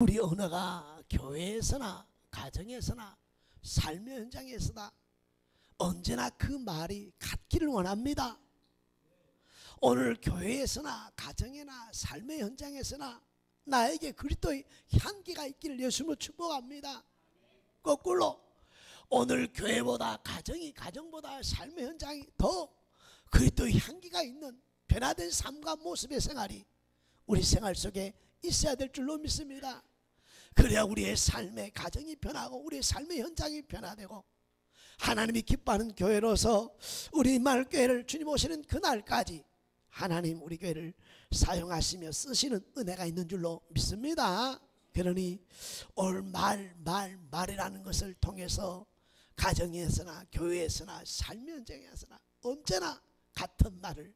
우리 언어가 교회에서나 가정에서나 삶의 현장에서나 언제나 그 말이 같기를 원합니다. 오늘 교회에서나 가정이나 삶의 현장에서나 나에게 그리스도의 향기가 있기를 예수님으로 축복합니다. 거꾸로 오늘 교회보다 가정보다 삶의 현장이 더 그리스도의 향기가 있는 변화된 삶과 모습의 생활이 우리 생활 속에 있어야 될 줄로 믿습니다. 그래야 우리의 삶의 가정이 변하고 우리의 삶의 현장이 변화되고 하나님이 기뻐하는 교회로서 우리 마을교회를 주님 오시는 그날까지 하나님 우리 교회를 사용하시며 쓰시는 은혜가 있는 줄로 믿습니다. 그러니 오늘 말이라는 것을 통해서 가정에서나 교회에서나 삶의 현장에서나 언제나 같은 말을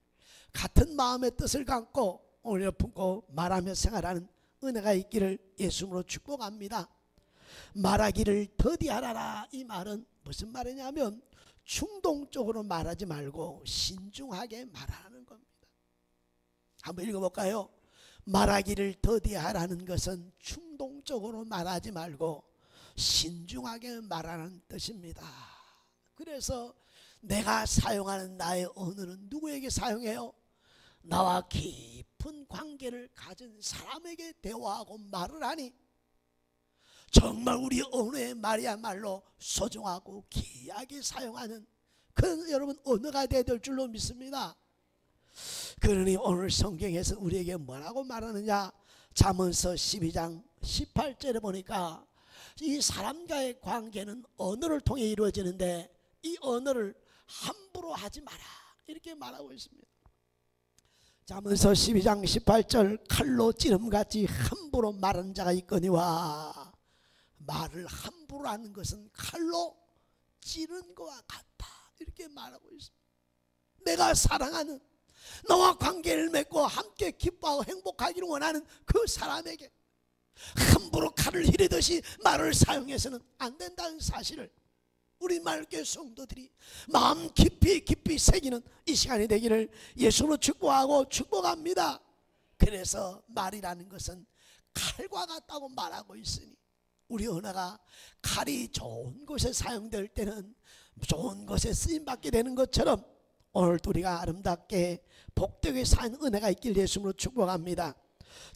같은 마음의 뜻을 갖고 오늘 품고 말하며 생활하는 은혜가 있기를 예수님으로 축복합니다. 말하기를 더디하라라. 이 말은 무슨 말이냐면 충동적으로 말하지 말고 신중하게 말하는 겁니다. 한번 읽어볼까요? 말하기를 더디하라는 것은 충동적으로 말하지 말고 신중하게 말하는 뜻입니다. 그래서 내가 사용하는 나의 언어는 누구에게 사용해요? 나와 깊은 관계를 가진 사람에게 대화하고 말을 하니 정말 우리 언어의 말이야말로 소중하고 귀하게 사용하는 그런 여러분 언어가 되어야 될 줄로 믿습니다. 그러니 오늘 성경에서 우리에게 뭐라고 말하느냐? 잠언서 12장 18절에 보니까 이 사람과의 관계는 언어를 통해 이루어지는데 이 언어를 함부로 하지 마라 이렇게 말하고 있습니다. 잠언서 12장 18절 칼로 찌름같이 함부로 말하는 자가 있거니와 말을 함부로 하는 것은 칼로 찌른 것과 같다 이렇게 말하고 있습니다. 내가 사랑하는 너와 관계를 맺고 함께 기뻐하고 행복하기를 원하는 그 사람에게 함부로 칼을 휘르듯이 말을 사용해서는 안 된다는 사실을 우리 마을교회 성도들이 마음 깊이 새기는 이 시간이 되기를 예수로 축복하고 축복합니다. 그래서 말이라는 것은 칼과 같다고 말하고 있으니 우리 언어가 칼이 좋은 곳에 사용될 때는 좋은 곳에 쓰임받게 되는 것처럼 오늘도 우리가 아름답게 복되게 사는 은혜가 있길 예수로 축복합니다.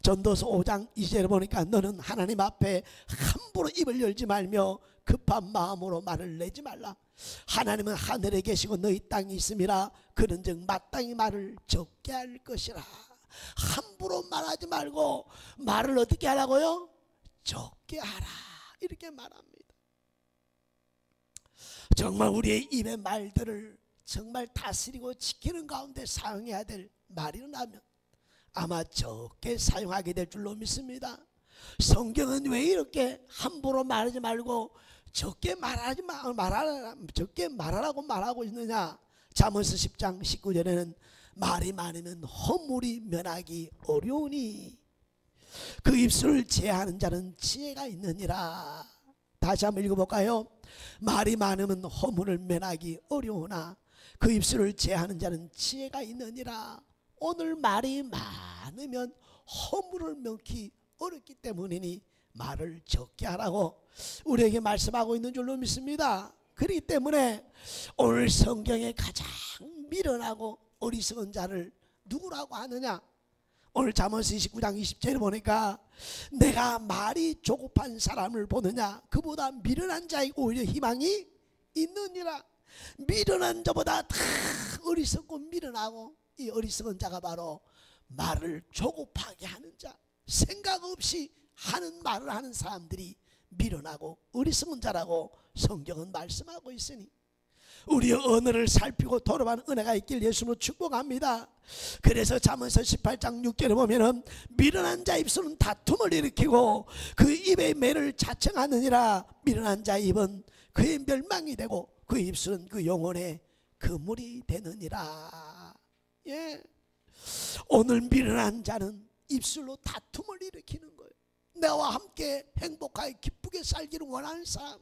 전도서 5장 2절에 보니까 너는 하나님 앞에 함부로 입을 열지 말며 급한 마음으로 말을 내지 말라. 하나님은 하늘에 계시고 너희 땅에 있음이라 그런즉 마땅히 말을 적게 할 것이라. 함부로 말하지 말고 말을 어떻게 하라고요? 적게 하라 이렇게 말합니다. 정말 우리의 입의 말들을 정말 다스리고 지키는 가운데 사용해야 될 말이라면 아마 적게 사용하게 될 줄로 믿습니다. 성경은 왜 이렇게 함부로 말하지 말고 적게 말하라고 말하고 있느냐? 잠언서 10장 19절에는 말이 많으면 허물이 면하기 어려우니 그 입술을 제하는 자는 지혜가 있느니라. 다시 한번 읽어볼까요? 말이 많으면 허물을 면하기 어려우나 그 입술을 제하는 자는 지혜가 있느니라. 오늘 말이 많으면 허물을 면기 어렵기 때문이니 말을 적게 하라고 우리에게 말씀하고 있는 줄로 믿습니다. 그렇기 때문에 오늘 성경에 가장 미련하고 어리석은 자를 누구라고 하느냐? 오늘 잠언서 29장 20절에 보니까 내가 말이 조급한 사람을 보느냐? 그보다 미련한 자에게 오히려 희망이 있느니라. 미련한 자보다 다 어리석고 미련하고 이 어리석은 자가 바로 말을 조급하게 하는 자, 생각 없이 하는 말을 하는 사람들이 미련하고 어리석은 자라고 성경은 말씀하고 있으니 우리의 언어를 살피고 돌아보는 은혜가 있길 예수로 축복합니다. 그래서 잠언서 18장 6절에 보면은 미련한 자 입술은 다툼을 일으키고 그 입의 매를 자청하느니라. 미련한 자 입은 그의 멸망이 되고 그 입술은 그 영혼의 그물이 되느니라. 예. 오늘 미련한 자는 입술로 다툼을 일으키는 거예요. 나와 함께 행복하게 기쁘게 살기를 원하는 사람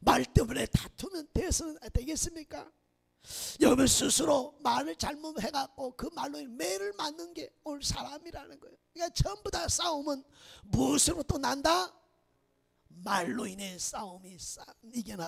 말 때문에 다투면 되겠습니까? 여러분 스스로 말을 잘못해갖고 그 말로 매를 맞는 게 오늘 사람이라는 거예요. 그러니까 전부 다 싸움은 무엇으로부터 난다? 말로 인해 싸움이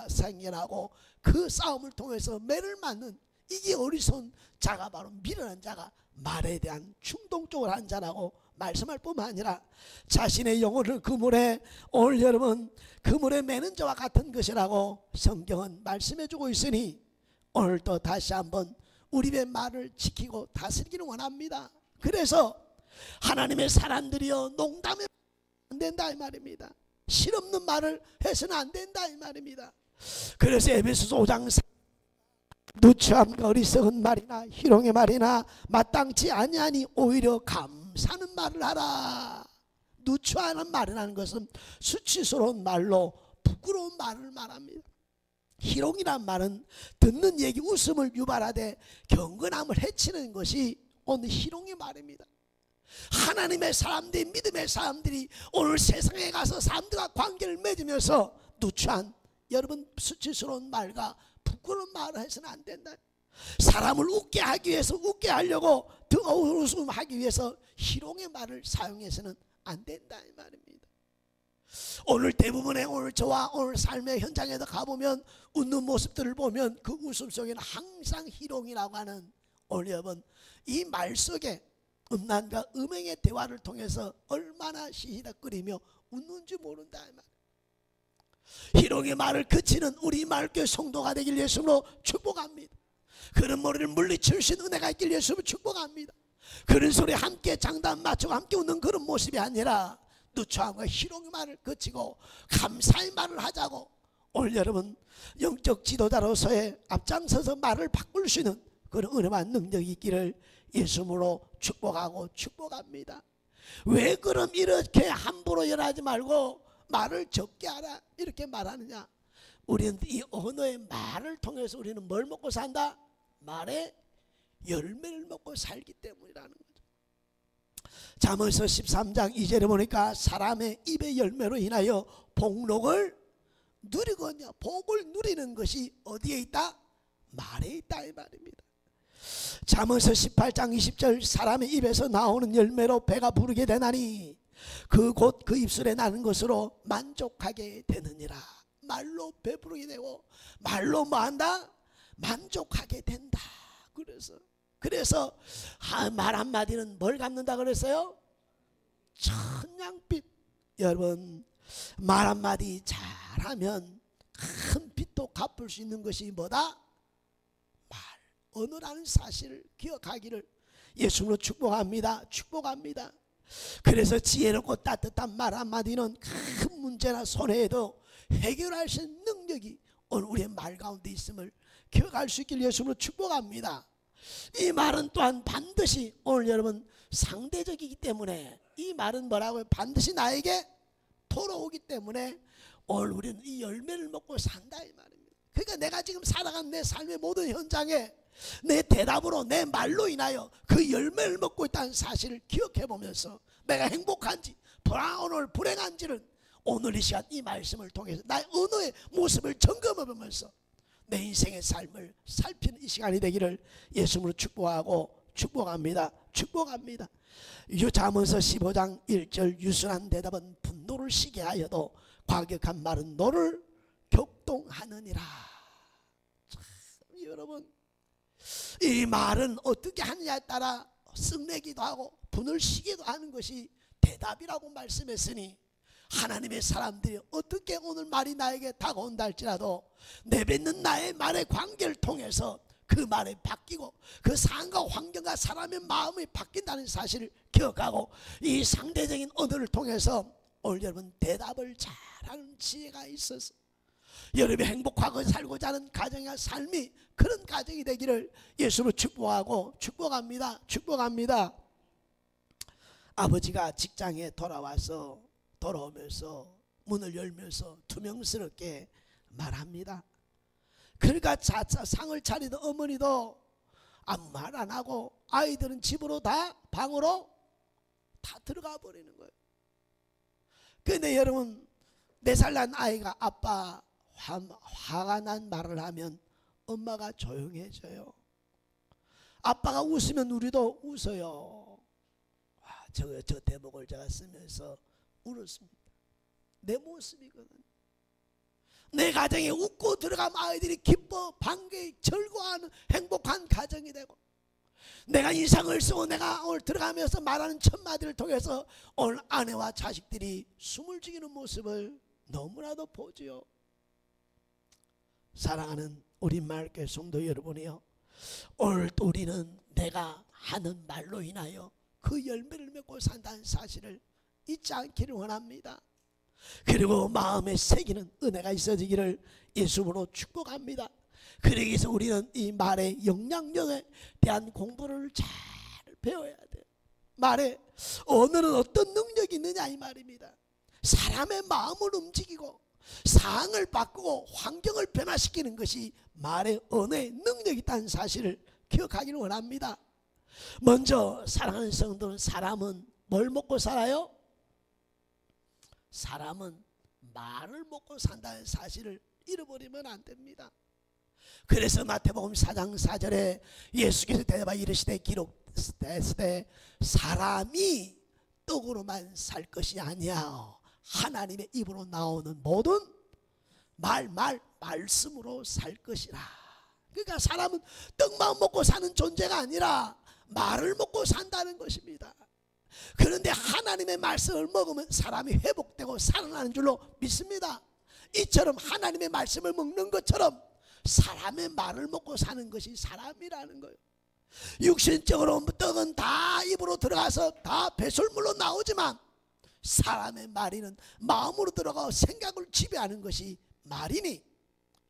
생겨나고 그 싸움을 통해서 매를 맞는, 이게 어리석은 자가 바로 미련한 자가 말에 대한 충동적으로 한 자라고 말씀할 뿐만 아니라 자신의 영혼을 그물에, 오늘 여러분 그물에 매는 자와 같은 것이라고 성경은 말씀해주고 있으니 오늘도 다시 한번 우리의 말을 지키고 다스리기를 원합니다. 그래서 하나님의 사람들이여 농담에 안 된다 이 말입니다. 실없는 말을 해서는 안 된다 이 말입니다. 그래서 에베소서 5장 누추함과 어리석은 말이나 희롱의 말이나 마땅치 아니하니 오히려 감사하는 말을 하라. 누추하는 말이라는 것은 수치스러운 말로 부끄러운 말을 말합니다. 희롱이란 말은 듣는 얘기 웃음을 유발하되 경건함을 해치는 것이 오늘 희롱의 말입니다. 하나님의 사람들이, 믿음의 사람들이 오늘 세상에 가서 사람들과 관계를 맺으면서 누추한, 여러분 수치스러운 말과 부끄러운 말을 해서는 안 된다. 사람을 웃게 하기 위해서, 웃게 하려고 웃음하기 위해서 희롱의 말을 사용해서는 안 된다 이 말입니다. 오늘 대부분의 오늘 저와 오늘 삶의 현장에도 가보면 웃는 모습들을 보면 그 웃음 속에는 항상 희롱이라고 하는, 오늘 여러분 이 말 속에 음란과 음행의 대화를 통해서 얼마나 시시덕거리며 웃는지 모른다 이 말. 희롱의 말을 그치는 우리 마을교회 성도가 되길 예수로 축복합니다. 그런 머리를 물리치신 은혜가 있길 예수로 축복합니다. 그런 소리 함께 장단 맞추고 함께 웃는 그런 모습이 아니라 누추함과 희롱의 말을 그치고 감사의 말을 하자고, 오늘 여러분 영적 지도자로서의 앞장서서 말을 바꿀 수 있는 그런 은혜와 능력이 있기를 예수로 축복하고 축복합니다. 왜 그럼 이렇게 함부로 열하지 말고 말을 적게 하라 이렇게 말하느냐? 우리는 이 언어의 말을 통해서 우리는 뭘 먹고 산다? 말의 열매를 먹고 살기 때문이라는 거죠. 잠언서 13장 2절에 보니까 사람의 입의 열매로 인하여 복록을 누리거든요. 복을 누리는 것이 어디에 있다? 말에 있다 이 말입니다. 잠언서 18장 20절 사람의 입에서 나오는 열매로 배가 부르게 되나니 그 곧 그 입술에 나는 것으로 만족하게 되느니라. 말로 배부르게 되고 말로 뭐한다? 만족하게 된다. 그래서 말 한마디는 뭘 갚는다 그랬어요? 천냥빚. 여러분 말 한마디 잘하면 큰 빚도 갚을 수 있는 것이 뭐다? 말, 언어라는 사실을 기억하기를 예수로 축복합니다. 축복합니다. 그래서 지혜롭고 따뜻한 말 한마디는 큰 문제나 손해에도 해결할 수 있는 능력이 오늘 우리의 말 가운데 있음을 기억할 수 있길 예수로 축복합니다. 이 말은 또한 반드시 오늘 여러분 상대적이기 때문에, 이 말은 뭐라고요? 반드시 나에게 돌아오기 때문에 오늘 우리는 이 열매를 먹고 산다 이 말입니다. 그러니까 내가 지금 살아가는 내 삶의 모든 현장에 내 대답으로, 내 말로 인하여 그 열매를 먹고 있다는 사실을 기억해 보면서 내가 행복한지 오늘 불행한지를 오늘 이 시간 이 말씀을 통해서 나의 언어의 모습을 점검해 보면서 내 인생의 삶을 살피는 이 시간이 되기를 예수님으로 축복하고 축복합니다. 축복합니다. 잠언서 15장 1절 유순한 대답은 분노를 시게 하여도 과격한 말은 너를 격동하느니라. 참, 여러분 이 말은 어떻게 하느냐에 따라 쓱내기도 하고 분을 시기도 하는 것이 대답이라고 말씀했으니, 하나님의 사람들이 어떻게 오늘 말이 나에게 다가온다 할지라도 내뱉는 나의 말의 관계를 통해서 그 말이 바뀌고 그 상황과 환경과 사람의 마음이 바뀐다는 사실을 기억하고 이 상대적인 언어를 통해서 오늘 여러분 대답을 잘하는 지혜가 있어서 여러분이 행복하고 살고자 하는 가정과 삶이 그런 가정이 되기를 예수로 축복하고 축복합니다. 축복합니다. 아버지가 직장에 돌아오면서 문을 열면서 투명스럽게 말합니다. 그러니까 상을 차리던 어머니도 아무 말 안 하고 아이들은 집으로 다 방으로 다 들어가 버리는 거예요. 근데 여러분 4살 난 아이가 아빠 화가 난 말을 하면 엄마가 조용해져요. 아빠가 웃으면 우리도 웃어요. 저 대목을 제가 쓰면서 울었습니다. 내 모습이거든요. 내 가정에 웃고 들어가면 아이들이 기뻐 반겨 즐거워하는 행복한 가정이 되고, 내가 인상을 쓰고 내가 오늘 들어가면서 말하는 첫 마디를 통해서 오늘 아내와 자식들이 숨을 죽이는 모습을 너무나도 보지요. 사랑하는 우리 마을교회 성도 여러분이요, 오늘 또 우리는 내가 하는 말로 인하여 그 열매를 맺고 산다는 사실을 잊지 않기를 원합니다. 그리고 마음에 새기는 은혜가 있어지기를 예수님으로 축복합니다. 그러기 위해서 우리는 이 말의 영향력에 대한 공부를 잘 배워야 돼요. 말에 언어는 어떤 능력이 있느냐 이 말입니다. 사람의 마음을 움직이고 상황을 바꾸고 환경을 변화시키는 것이 말의 언어의 능력이 있다는 사실을 기억하기를 원합니다. 먼저 사랑하는 성도는, 사람은 뭘 먹고 살아요? 사람은 말을 먹고 산다는 사실을 잃어버리면 안 됩니다. 그래서 마태복음 4장 4절에 예수께서 대답하여 이르시되 기록되었을 때 사람이 떡으로만 살 것이 아니야 하나님의 입으로 나오는 모든 말씀으로 살 것이라. 그러니까 사람은 떡만 먹고 사는 존재가 아니라 말을 먹고 산다는 것입니다. 그런데 하나님의 말씀을 먹으면 사람이 회복되고 살아나는 줄로 믿습니다. 이처럼 하나님의 말씀을 먹는 것처럼 사람의 말을 먹고 사는 것이 사람이라는 거예요. 육신적으로 떡은 다 입으로 들어가서 다 배설물로 나오지만 사람의 말이는 마음으로 들어가고 생각을 지배하는 것이 말이니,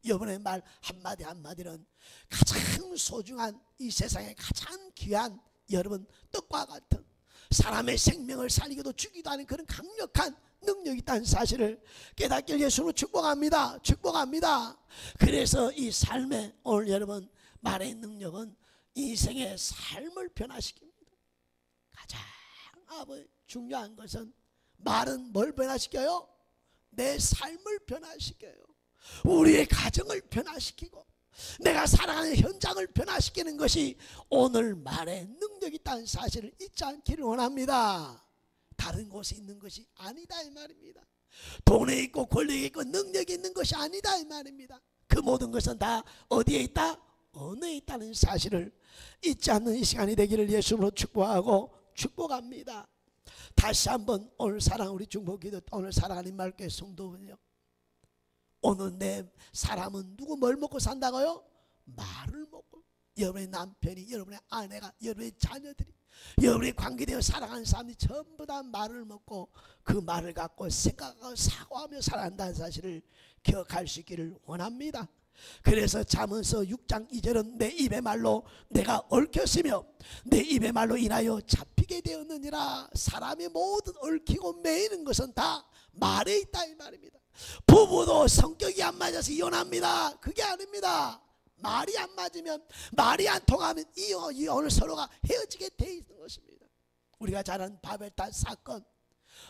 여러분의 말 한마디 한마디는 가장 소중한, 이 세상에 가장 귀한 여러분 떡과 같은 사람의 생명을 살리기도 죽이기도 하는 그런 강력한 능력이 있다는 사실을 깨닫길 예수로 축복합니다. 축복합니다. 그래서 이 삶에 오늘 여러분 말의 능력은 인생의 삶을 변화시킵니다. 가장 중요한 것은 말은 뭘 변화시켜요? 내 삶을 변화시켜요. 우리의 가정을 변화시키고 내가 살아가는 현장을 변화시키는 것이 오늘 말의 능력이 있다는 사실을 잊지 않기를 원합니다. 다른 곳에 있는 것이 아니다 이 말입니다. 돈에 있고 권력에 있고 능력이 있는 것이 아니다 이 말입니다. 그 모든 것은 다 어디에 있다? 언어에 있다는 사실을 잊지 않는 이 시간이 되기를 예수님으로 축복하고 축복합니다. 다시 한번 오늘 사랑 우리 중보기도 오늘 사랑하는 말께 성도분요, 오늘 내 사람은 누구 뭘 먹고 산다고요? 말을 먹고. 여러분의 남편이, 여러분의 아내가, 여러분의 자녀들이, 여러분의 관계되어 살아가는 사람들이 전부 다 말을 먹고 그 말을 갖고 생각하고 사고하며 살아간다는 사실을 기억할 수 있기를 원합니다. 그래서 잠언서 6장 2절은 내 입의 말로 내가 얽혔으며 내 입의 말로 인하여 잡히게 되었느니라. 사람이 모든 얽히고 매이는 것은 다 말에 있다 이 말입니다. 부부도 성격이 안 맞아서 이혼합니다. 그게 아닙니다. 말이 안 맞으면, 말이 안 통하면 오늘 서로가 헤어지게 돼 있는 것입니다. 우리가 잘 아는 바벨탑 사건,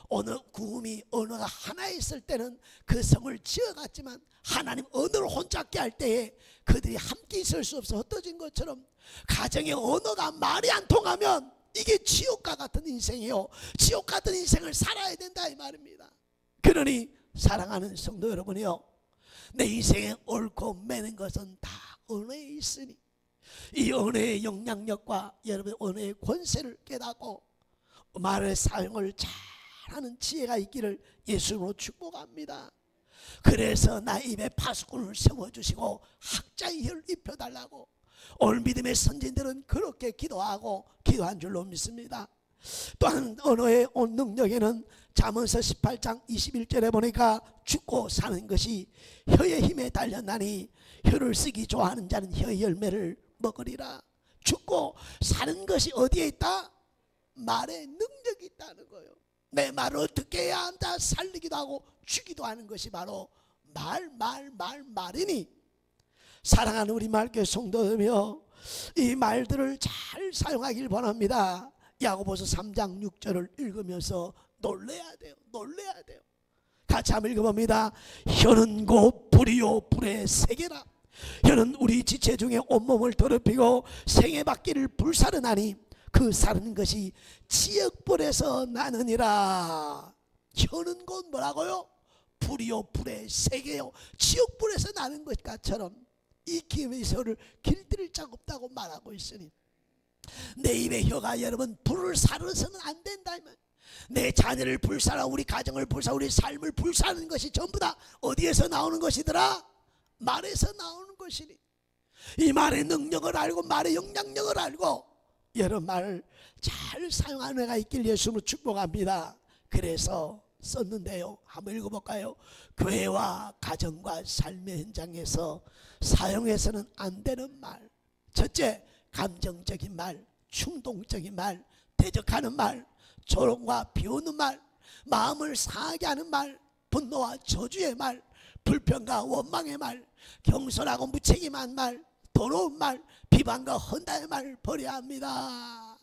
어느 구음이 언어가 하나 있을 때는 그 성을 지어갔지만 하나님 언어를 혼잡게 할 때에 그들이 함께 있을 수 없어 흩어진 것처럼 가정의 언어가 말이 안 통하면 이게 지옥과 같은 인생이요, 지옥 같은 인생을 살아야 된다 이 말입니다. 그러니 사랑하는 성도 여러분이요, 내 인생에 옳고 매는 것은 다 언어에 있으니 이 언어의 영향력과 여러분의 언어의 권세를 깨닫고 말의 사용을 잘하는 지혜가 있기를 예수님으로 축복합니다. 그래서 나 입에 파수꾼을 세워주시고 학자의 혀를 입혀달라고 오늘 믿음의 선진들은 그렇게 기도한 줄로 믿습니다. 또한 언어의 능력에는 잠언서 18장 21절에 보니까 죽고 사는 것이 혀의 힘에 달렸나니 혀를 쓰기 좋아하는 자는 혀의 열매를 먹으리라. 죽고 사는 것이 어디에 있다? 말에 능력이 있다는 거예요. 내 말을 어떻게 해야 한다 살리기도 하고 죽이도 하는 것이 바로 말이니, 사랑하는 우리 말교회 성도들이여, 이 말들을 잘 사용하길 바랍니다. 야고보서 3장 6절을 읽으면서 놀래야 돼요. 같이 한번 읽어봅니다. 혀는 곧 불이요 불의 세계라. 혀는 우리 지체 중에 온몸을 더럽히고 생애받기를 불사르나니 그 사르는 것이 지역불에서 나느니라. 혀는 곧 뭐라고요? 불이요 불의 세계요 지옥불에서 나는 것처럼 이 기회의 혀를 길들일 자 없다고 말하고 있으니 내 입의 혀가 여러분 불을 사르서는 안 된다. 내 자녀를 불사라, 우리 가정을 불사, 우리 삶을 불사르는 것이 전부 다 어디에서 나오는 것이더라? 말에서 나오는 것이니 이 말의 능력을 알고 말의 영향력을 알고 여러분 말을 잘 사용하는 애가 있길 예수님으로 축복합니다. 그래서 썼는데요, 한번 읽어볼까요? 교회와 가정과 삶의 현장에서 사용해서는 안 되는 말. 첫째, 감정적인 말, 충동적인 말, 대적하는 말, 조롱과 비웃는 말, 마음을 상하게 하는 말, 분노와 저주의 말, 불평과 원망의 말, 경솔하고 무책임한 말, 더러운 말, 비방과 헌다의 말을 버려야 합니다.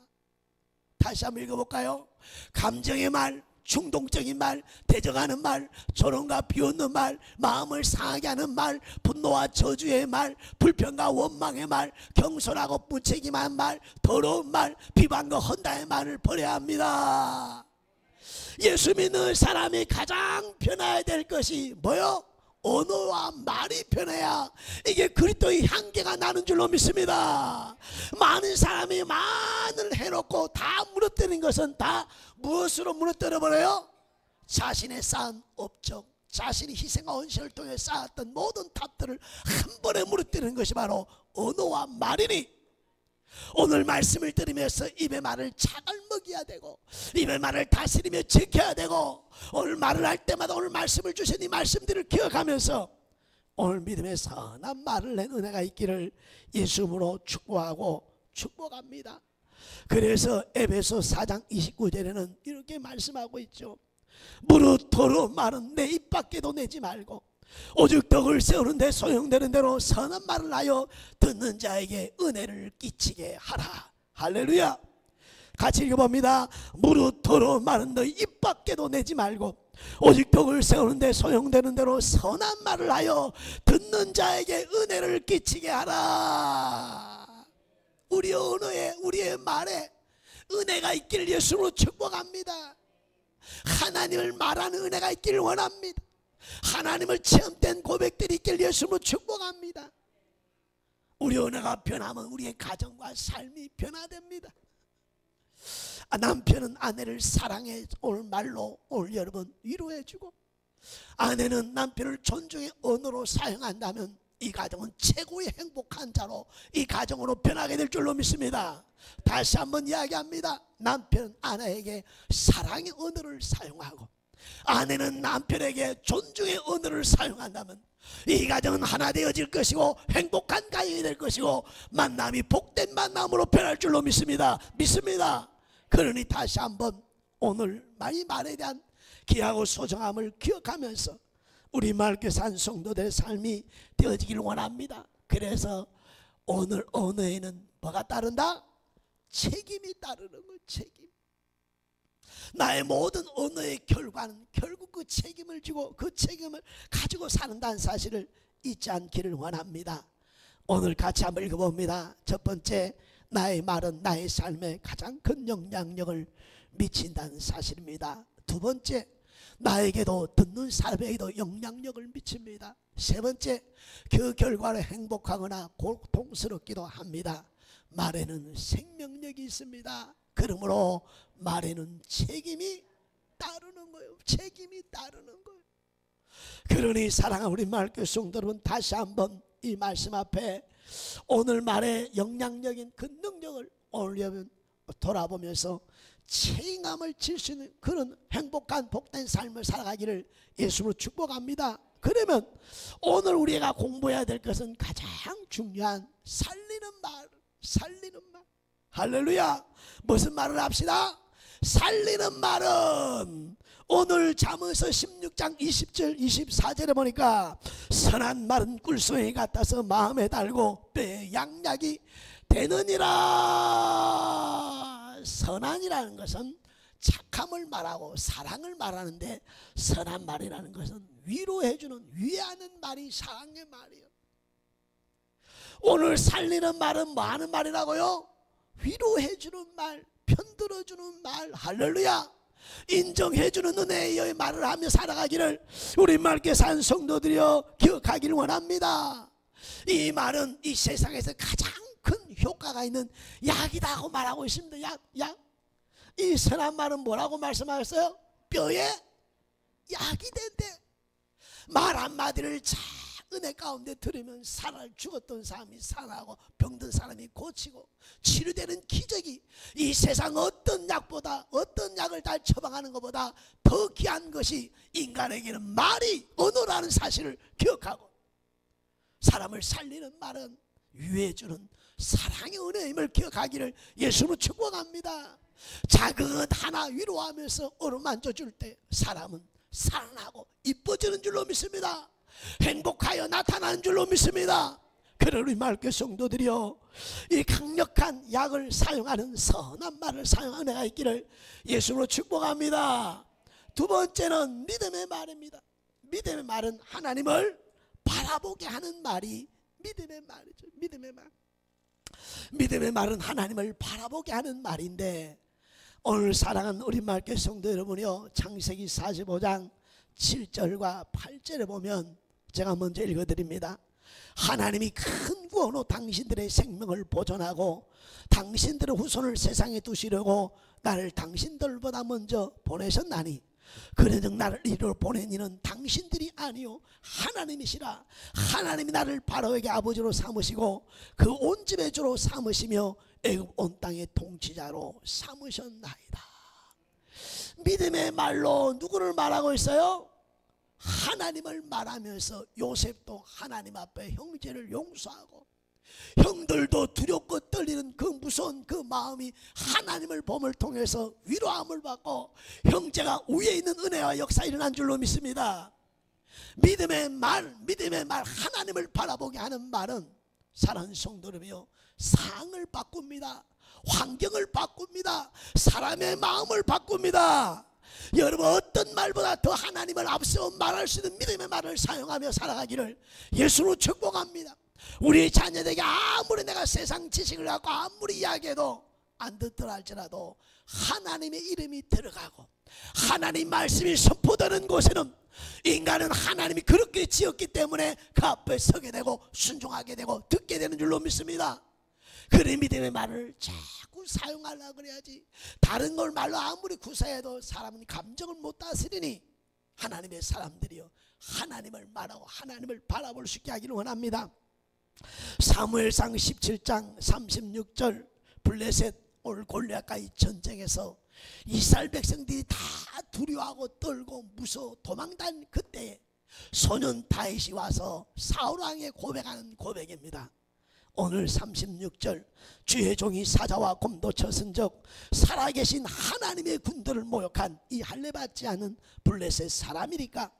다시 한번 읽어볼까요? 감정의 말, 충동적인 말, 대적하는 말, 조롱과 비웃는 말, 마음을 상하게 하는 말, 분노와 저주의 말, 불평과 원망의 말, 경솔하고 무책임한 말, 더러운 말, 비방과 헌다의 말을 버려야 합니다. 예수 믿는 사람이 가장 변해야 될 것이 뭐요? 언어와 말이 변해야 이게 그리스도의 향기가 나는 줄로 믿습니다. 많은 사람이 말을 해놓고 다 무너뜨린 것은 다 무엇으로 무너뜨려 버려요? 자신의 쌓은 업적, 자신이 희생과 헌신을 통해 쌓았던 모든 탑들을 한 번에 무너뜨리는 것이 바로 언어와 말이니, 오늘 말씀을 들으면서 입의 말을 잘 먹여야 되고 입의 말을 다스리며 지켜야 되고, 오늘 말을 할 때마다 오늘 말씀을 주신 이 말씀들을 기억하면서 오늘 믿음의 선한 말을 낸 은혜가 있기를 예수님으로 축복하고 축복합니다. 그래서 에베소 4장 29절에는 이렇게 말씀하고 있죠. 무릇 더러운 말은 내 입 밖에도 내지 말고 오직 덕을 세우는데 소용되는 대로 선한 말을 하여 듣는 자에게 은혜를 끼치게 하라. 할렐루야. 같이 읽어봅니다. 무릇 더러운 말은 너 입 밖에도 내지 말고 오직 덕을 세우는데 소용되는 대로 선한 말을 하여 듣는 자에게 은혜를 끼치게 하라. 우리 언어에, 우리의 말에 은혜가 있기를 예수로 축복합니다. 하나님을 말하는 은혜가 있기를 원합니다. 하나님을 체험된 고백들이 있길 예수로 축복합니다. 우리 은혜가 변하면 우리의 가정과 삶이 변화됩니다. 남편은 아내를 사랑해 오늘 말로 오늘 여러분 위로해주고, 아내는 남편을 존중의 언어로 사용한다면 이 가정은 최고의 행복한 자로 이 가정으로 변하게 될 줄로 믿습니다. 다시 한번 이야기합니다. 남편은 아내에게 사랑의 언어를 사용하고 아내는 남편에게 존중의 언어를 사용한다면 이 가정은 하나 되어질 것이고 행복한 가정이 될 것이고 만남이 복된 만남으로 변할 줄로 믿습니다. 그러니 다시 한번 오늘 이 말에 대한 귀하고 소중함을 기억하면서 우리 마을교산 성도들의 삶이 되어지길 원합니다. 그래서 오늘 언어에는 뭐가 따른다? 책임이 따르는 거예요. 책임. 나의 모든 언어의 결과는 결국 그 책임을 지고 그 책임을 가지고 산다는 사실을 잊지 않기를 원합니다. 오늘 같이 한번 읽어봅니다. 첫 번째, 나의 말은 나의 삶에 가장 큰 영향력을 미친다는 사실입니다. 두 번째, 나에게도 듣는 사람에게도 영향력을 미칩니다. 세 번째, 그 결과로 행복하거나 고통스럽기도 합니다. 말에는 생명력이 있습니다. 그러므로 말에는 책임이 따르는 거예요. 책임이 따르는 거예요. 그러니 사랑하는 우리 마을교회 성도 여러분, 다시 한번 이 말씀 앞에 오늘 말의 영향력인 그 능력을 오늘 돌아보면서 책임감을 질 수 있는 그런 행복한 복된 삶을 살아가기를 예수로 축복합니다. 그러면 오늘 우리가 공부해야 될 것은 가장 중요한 살리는 말. 할렐루야. 무슨 말을 합시다? 살리는 말은 오늘 잠언서 16장 20절 24절에 보니까 선한 말은 꿀송이 같아서 마음에 달고 뼈에 양약이 되느니라. 선한이라는 것은 착함을 말하고 사랑을 말하는데, 선한 말이라는 것은 위로해주는, 위하는 말이 사랑의 말이에요. 오늘 살리는 말은 뭐 하는 말이라고요? 위로해주는 말, 편들어주는 말. 할렐루야. 인정해주는 은혜의 말을 하며 살아가기를 우리 맑게 산 성도들이여 기억하기를 원합니다. 이 말은 이 세상에서 가장 큰 효과가 있는 약이다 하고 말하고 있습니다. 약. 이 선한 말은 뭐라고 말씀하셨어요? 뼈에 약이 된대. 말 한마디를 잘 은혜 가운데 들으면 죽었던 사람이 살아나고 병든 사람이 고치고 치료되는 기적이 이 세상 어떤 약보다, 어떤 약을 다 처방하는 것보다 더 귀한 것이 인간에게는 말이 언어라는 사실을 기억하고, 사람을 살리는 말은 위해주는 사랑의 은혜임을 기억하기를 예수로 축복합니다. 작은 것 하나 위로하면서 어루만져 줄 때 사람은 살아나고 이뻐지는 줄로 믿습니다. 행복하여 나타나는 줄로 믿습니다. 그러니 우리 맑게 성도들이여, 이 강력한 약을 사용하는 선한 말을 사용하는 은혜가 있기를 예수로 축복합니다. 두 번째는 믿음의 말입니다. 믿음의 말은 하나님을 바라보게 하는 말이 믿음의 말이죠. 믿음의 말. 믿음의 말은 하나님을 바라보게 하는 말인데, 오늘 사랑하는 우리 맑게 성도 여러분이요, 창세기 45장 7절과 8절에 보면 제가 먼저 읽어드립니다. 하나님이 큰 구원으로 당신들의 생명을 보존하고 당신들의 후손을 세상에 두시려고 나를 당신들보다 먼저 보내셨나니, 그런즉 나를 이리로 보낸 이는 당신들이 아니요 하나님이시라. 하나님이 나를 바로에게 아버지로 삼으시고 그 온 집의 주로 삼으시며 애굽 온 땅의 통치자로 삼으셨나이다. 믿음의 말로 누구를 말하고 있어요? 하나님을 말하면서 요셉도 하나님 앞에 형제를 용서하고, 형들도 두렵고 떨리는 그 무서운 그 마음이 하나님을 봄을 통해서 위로함을 받고 형제가 위에 있는 은혜와 역사 일어난 줄로 믿습니다. 믿음의 말, 하나님을 바라보게 하는 말은 사랑하는 성도들이여 상을 바꿉니다. 환경을 바꿉니다. 사람의 마음을 바꿉니다. 여러분, 어떤 말보다 더 하나님을 앞세워 말할 수 있는 믿음의 말을 사용하며 살아가기를 예수로 축복합니다. 우리 자녀에게 아무리 내가 세상 지식을 갖고 아무리 이야기해도 안 듣더라 할지라도 하나님의 이름이 들어가고 하나님 말씀이 선포되는 곳에는 인간은 하나님이 그렇게 지었기 때문에 그 앞에 서게 되고 순종하게 되고 듣게 되는 줄로 믿습니다. 그런 믿음의 말을 자꾸 사용하려고 그래야지, 다른 걸 말로 아무리 구사해도 사람은 감정을 못 다스리니 하나님의 사람들이요 하나님을 말하고 하나님을 바라볼 수 있게 하기를 원합니다. 사무엘상 17장 36절, 블레셋 올 골리앗과의 전쟁에서 이스라엘 백성들이 다 두려워하고 떨고 무서워 도망단 그때에 소년 다윗이 와서 사울 왕에 고백하는 고백입니다. 오늘 36절, 주의 종이 사자와 곰도 쳐쓴적 살아계신 하나님의 군대를 모욕한 이 할례받지 않은 블레셋 사람이니까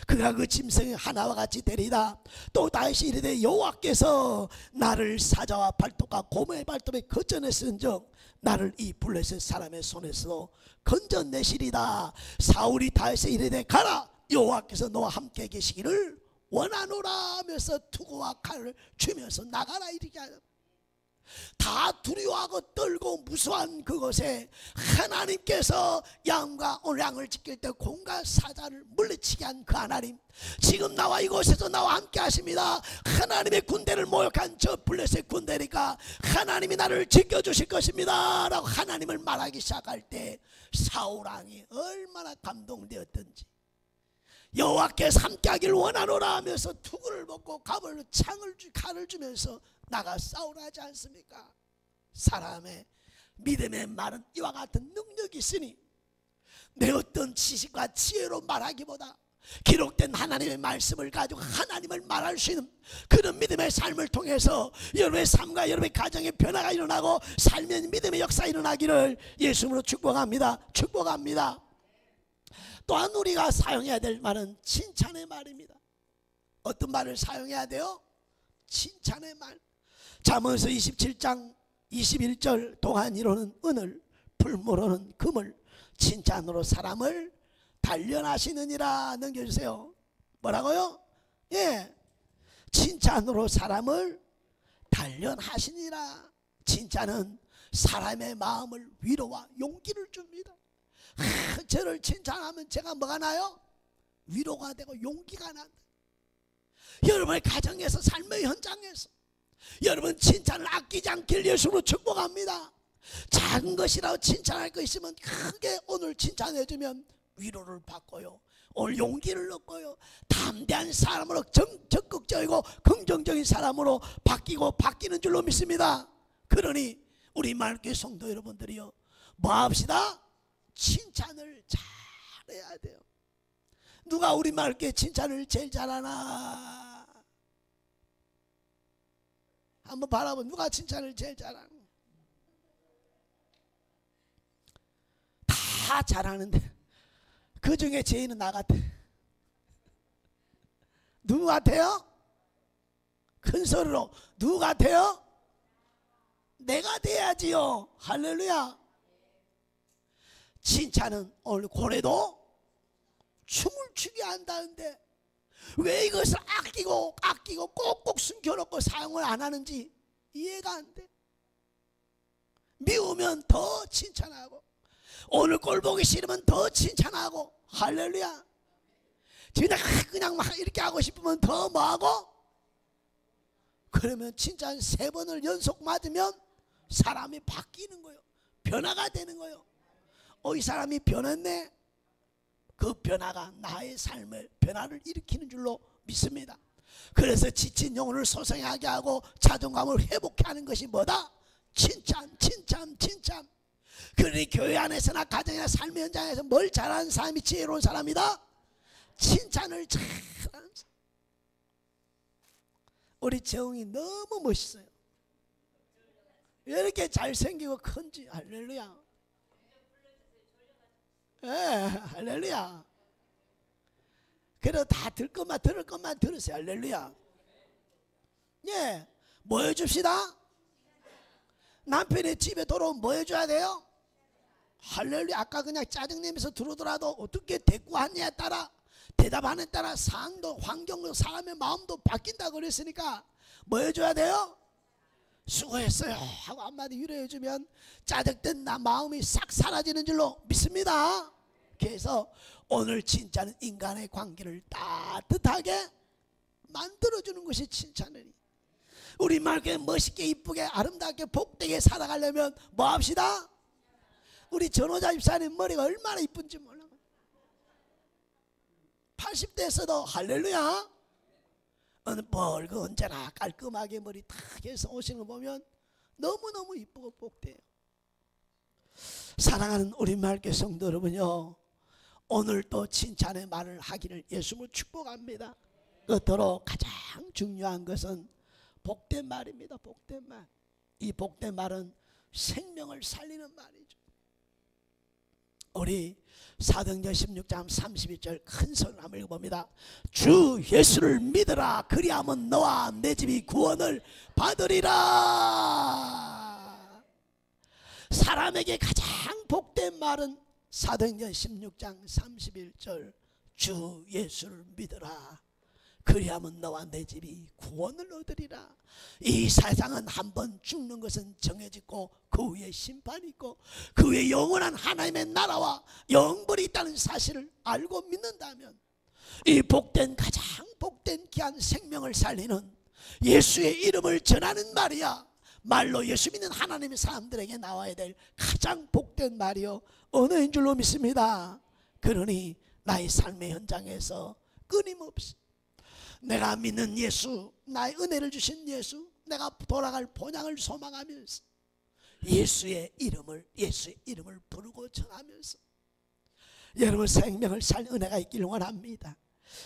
그가 그 짐승 하나와 같이 되리다. 또 다시 이르되 여호와께서 나를 사자와 발톱과 곰의 발톱에 거저냈은적 나를 이 블레셋 사람의 손에서 건져내시리다. 사울이 다윗에 이르되 가라, 여호와께서 너와 함께 계시기를 원하노라 하면서 투구와 칼을 쥐면서 나가라 이렇게 하죠. 다 두려워하고 떨고 무서워한 그곳에 하나님께서 양과 양을 지킬 때 곰과 사자를 물리치게 한 그 하나님, 지금 나와 이곳에서 나와 함께 하십니다. 하나님의 군대를 모욕한 저 블레셋 군대니까 하나님이 나를 지켜주실 것입니다 라고 하나님을 말하기 시작할 때 사울왕이 얼마나 감동되었던지, 여호와께서 함께하기를 원하노라 하면서 투구를 먹고 갑을 칼을 주면서 나가 싸우라 하지 않습니까? 사람의 믿음의 말은 이와 같은 능력이 있으니 내 어떤 지식과 지혜로 말하기보다 기록된 하나님의 말씀을 가지고 하나님을 말할 수 있는 그런 믿음의 삶을 통해서 여러분의 삶과 여러분의 가정에 변화가 일어나고 삶의 믿음의 역사가 일어나기를 예수님으로 축복합니다. 축복합니다. 또한 우리가 사용해야 될 말은 칭찬의 말입니다. 어떤 말을 사용해야 돼요? 칭찬의 말. 잠언서 27장 21절, 동안이로는 은을, 풀무로는 금을, 칭찬으로 사람을 단련하시느니라. 넘겨주세요. 뭐라고요? 예, 칭찬으로 사람을 단련하시니라. 칭찬은 사람의 마음을 위로와 용기를 줍니다. 저를 칭찬하면 제가 뭐가 나요? 위로가 되고 용기가 난다. 여러분의 가정에서 삶의 현장에서 여러분 칭찬을 아끼지 않길 예수로 축복합니다. 작은 것이라도 칭찬할 거 있으면 크게 오늘 칭찬해주면 위로를 받고요, 오늘 용기를 얻고요, 담대한 사람으로 적극적이고 긍정적인 사람으로 바뀌는 줄로 믿습니다. 그러니 우리 마을교회 성도 여러분들이요, 뭐 합시다? 칭찬을 잘해야 돼요. 누가 우리 마을교회 칭찬을 제일 잘하나? 한번 바라보면 누가 칭찬을 제일 잘하나? 다 잘하는데 그 중에 제일은 나 같아. 누구 같아요? 큰 소리로 누구 같아요? 내가 돼야지요. 할렐루야. 칭찬은 오늘 고래도 춤을 추게 한다는데 왜 이것을 아끼고 꼭꼭 숨겨놓고 사용을 안 하는지 이해가 안 돼. 미우면 더 칭찬하고, 오늘 꼴 보기 싫으면 더 칭찬하고. 할렐루야. 그냥 막 이렇게 하고 싶으면 더 뭐하고? 그러면 칭찬 3번을 연속 맞으면 사람이 바뀌는 거예요. 변화가 되는 거예요. 이 사람이 변했네. 그 변화가 나의 삶의 변화를 일으키는 줄로 믿습니다. 그래서 지친 영혼을 소생하게 하고 자존감을 회복해 하는 것이 뭐다? 칭찬. 그러니 교회 안에서나 가정이나 삶의 현장에서 뭘 잘하는 사람이 지혜로운 사람이다? 칭찬을 잘하는 사람. 우리 재웅이 너무 멋있어요. 왜 이렇게 잘생기고 큰지. 할렐루야. 예, 할렐루야. 그래도 다 들을 것만 들으세요. 할렐루야. 예, 뭐 해줍시다? 남편이 집에 돌아오면 뭐 해줘야 돼요? 할렐루야. 아까 그냥 짜증내면서 들어오더라도 어떻게 대꾸하느냐에 따라, 대답하느냐에 따라 상황도 환경도 사람의 마음도 바뀐다 그랬으니까 뭐 해줘야 돼요? 수고했어요 하고 한마디 위로해주면 짜증된 나 마음이 싹 사라지는 줄로 믿습니다. 그래서 오늘 칭찬은 인간의 관계를 따뜻하게 만들어주는 것이 칭찬이니, 우리 말께 멋있게 이쁘게 아름답게 복되게 살아가려면 뭐 합시다? 우리 전호자 집사님 머리가 얼마나 이쁜지 몰라. 80대에서도 할렐루야. 언제나 깔끔하게 머리 탁 해서 오시는 거 보면 너무너무 이쁘고 복돼요. 사랑하는 우리 마을교회 성도 여러분요, 오늘 또 칭찬의 말을 하기를 예수님을 축복합니다. 끝으로 가장 중요한 것은 복된 말입니다. 복된 말. 이 복된 말은 생명을 살리는 말이죠. 우리 사도행전 16장 32절 큰 소리를 한번 읽어봅니다. 주 예수를 믿으라. 그리하면 너와 내 집이 구원을 받으리라. 사람에게 가장 복된 말은 사도행전 16장 31절 주 예수를 믿으라. 그리하면 너와 내 집이 구원을 얻으리라. 이 세상은 한번 죽는 것은 정해지고 그 후에 심판이 있고 그 후에 영원한 하나님의 나라와 영벌이 있다는 사실을 알고 믿는다면, 이 복된 가장 복된 귀한 생명을 살리는 예수의 이름을 전하는 말이야. 말로 예수 믿는 하나님의 사람들에게 나와야 될 가장 복된 말이요, 언어인 줄로 믿습니다. 그러니 나의 삶의 현장에서 끊임없이 내가 믿는 예수, 나의 은혜를 주신 예수, 내가 돌아갈 본향을 소망하면서 예수의 이름을 부르고 전하면서 여러분 생명을 살 은혜가 있기를 원합니다.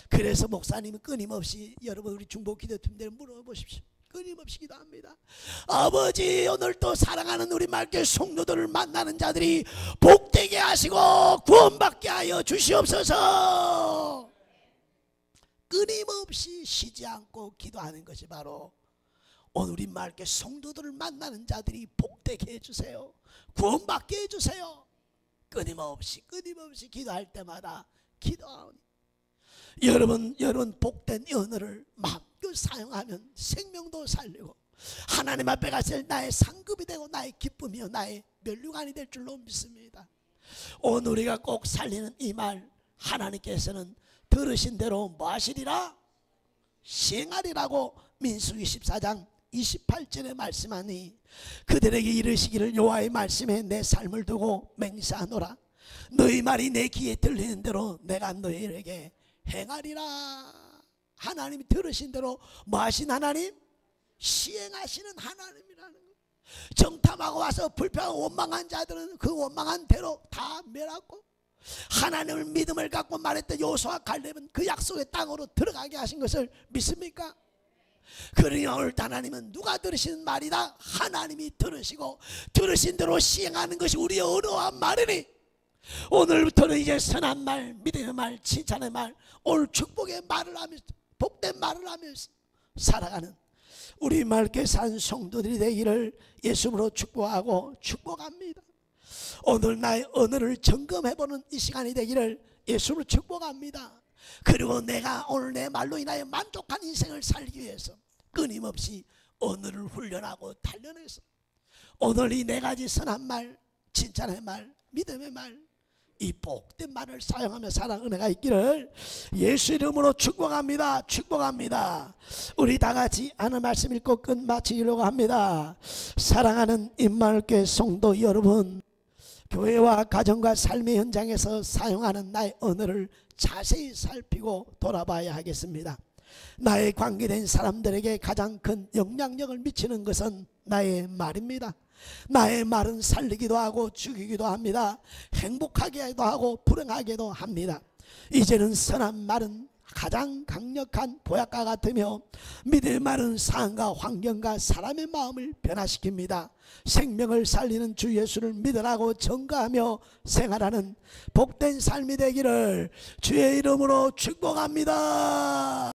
그래서 목사님은 끊임없이 여러분 우리 중보 기도팀들 물어보십시오. 끊임없이 기도합니다. 아버지, 오늘 또 사랑하는 우리 말교회 성도들을 만나는 자들이 복되게 하시고 구원받게 하여 주시옵소서. 끊임없이 쉬지 않고 기도하는 것이 바로 오늘 우리 말교회 성도들을 만나는 자들이 복되게 해주세요. 구원받게 해주세요. 끊임없이 기도할 때마다 기도하오니 여러분 복된 이 언어를 마음껏 사용하면 생명도 살리고 하나님 앞에 갔을 나의 상급이 되고 나의 기쁨이요 나의 면류관이 될 줄로 믿습니다. 오늘 우리가 꼭 살리는 이 말, 하나님께서는 들으신 대로 뭐 하시리라? 시행하리라고 민수기 14장 28절에 말씀하니, 그들에게 이르시기를 여호와의 말씀에 내 삶을 두고 맹세하노라. 너희 말이 내 귀에 들리는 대로 내가 너희에게 행하리라. 하나님이 들으신 대로 뭐 하신 하나님? 시행하시는 하나님이라는 거. 정탐하고 와서 불평하고 원망한 자들은 그 원망한 대로 다 멸하고, 하나님을 믿음을 갖고 말했던 여호수아 갈렙은 그 약속의 땅으로 들어가게 하신 것을 믿습니까? 그러니 오늘 하나님은 누가 들으시는 말이다? 하나님이 들으시고 들으신 대로 시행하는 것이 우리의 언어와 말이니, 오늘부터는 이제 선한 말, 믿음의 말, 칭찬의 말, 오늘 축복의 말을 하면서 복된 말을 하면서 살아가는 우리 맑게 산 성도들이 되기를 예수님으로 축복하고 축복합니다. 오늘 나의 언어를 점검해보는 이 시간이 되기를 예수님으로 축복합니다. 그리고 내가 오늘 내 말로 인하여 만족한 인생을 살기 위해서 끊임없이 언어를 훈련하고 단련해서 오늘 이 네 가지 선한 말, 칭찬의 말, 믿음의 말, 이 복된 말을 사용하며 살아 은혜가 있기를 예수 이름으로 축복합니다. 축복합니다. 우리 다 같이 하는 말씀 읽고 끝 마치려고 합니다. 사랑하는 임마을교회 성도 여러분, 교회와 가정과 삶의 현장에서 사용하는 나의 언어를 자세히 살피고 돌아봐야 하겠습니다. 나의 관계된 사람들에게 가장 큰 영향력을 미치는 것은 나의 말입니다. 나의 말은 살리기도 하고 죽이기도 합니다. 행복하게도 하고 불행하게도 합니다. 이제는 선한 말은 가장 강력한 보약과 같으며, 믿음의 말은 상황과 환경과 사람의 마음을 변화시킵니다. 생명을 살리는 주 예수를 믿으라고 전가하며 생활하는 복된 삶이 되기를 주의 이름으로 축복합니다.